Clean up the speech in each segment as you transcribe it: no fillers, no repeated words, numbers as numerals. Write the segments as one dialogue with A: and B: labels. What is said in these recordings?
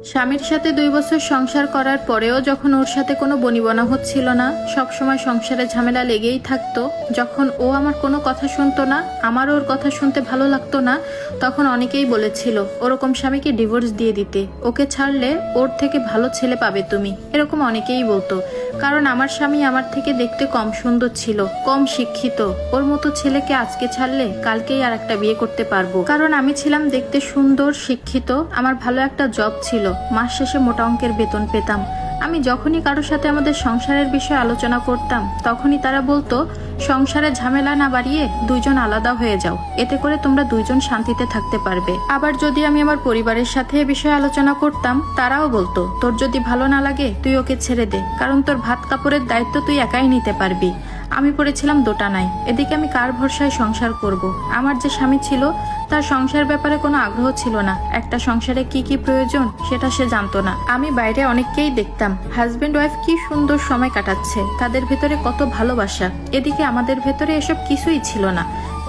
A: স্বামীর সাথে 2 বছর সংসার করার পরেও যখন ওর সাথে কোনো বনিবনা হচ্ছিল না, সব সময় সংসারে ঝামেলা লেগেই থাকতো, যখন ও আমার কোনো কথা শুনতো না, আমারও ওর কথা শুনতে ভালো লাগতো না, তখন অনেকেই বলেছিল ওরকম স্বামীকে ডিভোর্স দিয়ে দিতে, ওকে ছাড়লে ওর থেকে ভালো ছেলে পাবে তুমি, এরকম অনেকেই বলতো। কারণ আমার স্বামী আমার থেকে দেখতে কম সুন্দর ছিল, কম শিক্ষিত, ওর মতো ছেলেকে আজকে ছাড়লে কালকেই আর একটা বিয়ে করতে পারবো। কারণ আমি ছিলাম দেখতে সুন্দর, শিক্ষিত, আমার ভালো একটা জব ছিল, মাস শেষে মোটা অঙ্কের বেতন পেতাম। আমি যখনই কারোর সাথে আমাদের সংসারের বিষয়ে আলোচনা করতাম, তখনই তারা বলতো সংসারে ঝামেলা না বাড়িয়ে দুইজন আলাদা হয়ে যাও, এতে করে তোমরা দুইজন শান্তিতে থাকতে পারবে। আবার যদি আমি আমার পরিবারের সাথে এ বিষয়ে আলোচনা করতাম, তারাও বলতো তোর যদি ভালো না লাগে তুই ওকে ছেড়ে দে, কারণ তোর ভাত কাপড়ের দায়িত্ব তুই একাই নিতে পারবি। আমি পড়েছিলাম দোটানায়, এদিকে আমি কার ভরসায় সংসার করব। আমার যে স্বামী ছিল তার সংসার ব্যাপারে কোনো আগ্রহ ছিল না, একটা সংসারে কি কি প্রয়োজন সেটা সে জানতো না। আমি বাইরে অনেককেই দেখতাম হাজবেন্ড ওয়াইফ কি সুন্দর সময় কাটাচ্ছে, তাদের ভেতরে কত ভালোবাসা, এদিকে আমাদের ভেতরে এসব কিছুই ছিল না।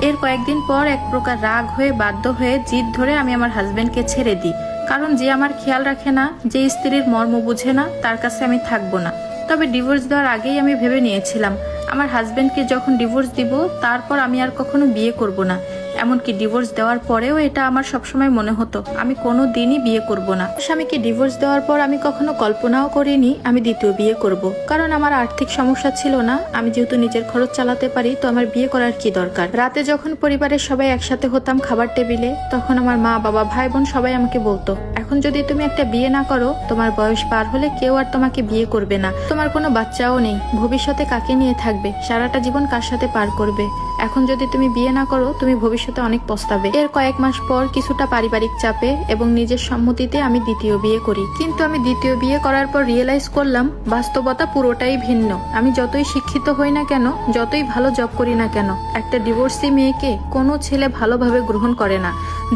A: এর কয়েকদিন পর এক প্রকার রাগ হয়ে বাধ্য হয়ে জিদ ধরে আমি আমার হাজবেন্ডকে ছেড়ে দিই, কারণ যে আমার খেয়াল রাখে না, যে স্ত্রীর মর্ম বুঝে না, তার কাছে আমি থাকবো না। তবে ডিভোর্স দেওয়ার আগেই আমি ভেবে নিয়েছিলাম আমার হাজবেন্ডকে যখন ডিভোর্স দিব তারপর আমি আর কখনো বিয়ে করব না। এমনকি ডিভোর্স দেওয়ার পরেও এটা আমার সবসময় মনে হতো আমি কোনো দিনই বিয়ে করব না। স্বামীকে ডিভোর্স দেওয়ার পর আমি কখনো কল্পনাও করিনি আমি দ্বিতীয় বিয়ে করব, কারণ আমার আর্থিক সমস্যা ছিল না। আমি যেহেতু নিজের খরচ চালাতে পারি, তো আমার বিয়ে করার কি দরকার। রাতে যখন পরিবারের সবাই একসাথে হতাম খাবার টেবিলে, তখন আমার মা বাবা ভাই বোন সবাই আমাকে বলতো এখন যদি তুমি একটা বিয়ে না করো, তোমার বয়স পার হলে কেউ আর তোমাকে বিয়ে করবে না, তোমার কোনো বাচ্চাও নেই, ভবিষ্যতে কাকে নিয়ে থাকবে, সারাটা জীবন কার সাথে পার করবে, এখন যদি তুমি বিয়ে না করো তুমি ভবিষ্যতে অনেক পস্তাবে। এর কয়েক মাস পর কিছুটা পারিবারিক চাপে এবং নিজের সম্মতিতে আমি দ্বিতীয় বিয়ে করি। কিন্তু আমি দ্বিতীয় বিয়ে করার পর রিয়েলাইজ করলাম বাস্তবতা পুরোটাই ভিন্ন। আমি যতই শিক্ষিত হই না কেন, যতই ভালো জব করি না কেন, একটা ডিভোর্সি মেয়েকে কোনো ছেলে ভালোভাবে গ্রহণ করে না।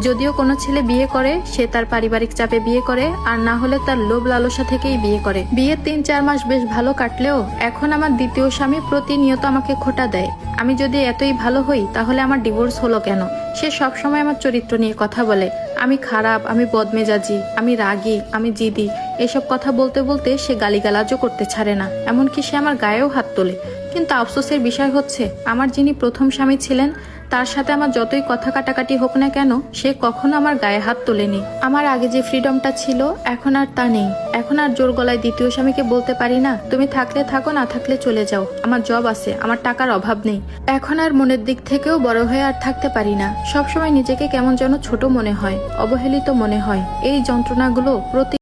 A: যদিও কোনো ছেলে বিয়ে করে, সে তার পারিবারিক চাপে বিয়ে করে, আর না হলে তার লোভ লালসা থেকেই বিয়ে করে। বিয়ের 3-4 মাস বেশ ভালো কাটলেও এখন আমার দ্বিতীয় স্বামী প্রতিনিয়ত আমাকে খোঁটা দেয়। আমি যদি এতই ভালো হই তাহলে আমার ডিভোর্স হলো কেন? সে সব সময় আমার চরিত্র নিয়ে কথা বলে, আমি খারাপ, আমি বদমেজাজি, আমি রাগী, আমি জিদি, এসব কথা বলতে বলতে সে গালিগালাজও করতে ছাড়ে না, এমনকি সে আমার গায়েও হাত তোলে। কিন্তু আফসোসের বিষয় হচ্ছে আমার যিনি প্রথম স্বামী ছিলেন তার সাথে আমার যতই কথা কাটাকাটি হোক না কেন, সে কখনো আমার গায়ে হাত তোলেনি। আমার আগে যে ফ্রিডমটা ছিল এখন আর তা নেই। এখন আর জোর গলায় দ্বিতীয় স্বামীকে বলতে পারি না তুমি থাকলে থাকো, না থাকলে চলে যাও, আমার জব আছে, আমার টাকার অভাব নেই। এখন আর মনের দিক থেকেও বড় হয়ে আর থাকতে পারি না। সবসময় নিজেকে কেমন যেন ছোট মনে হয়, অবহেলিত মনে হয়। এই যন্ত্রণাগুলো প্রতি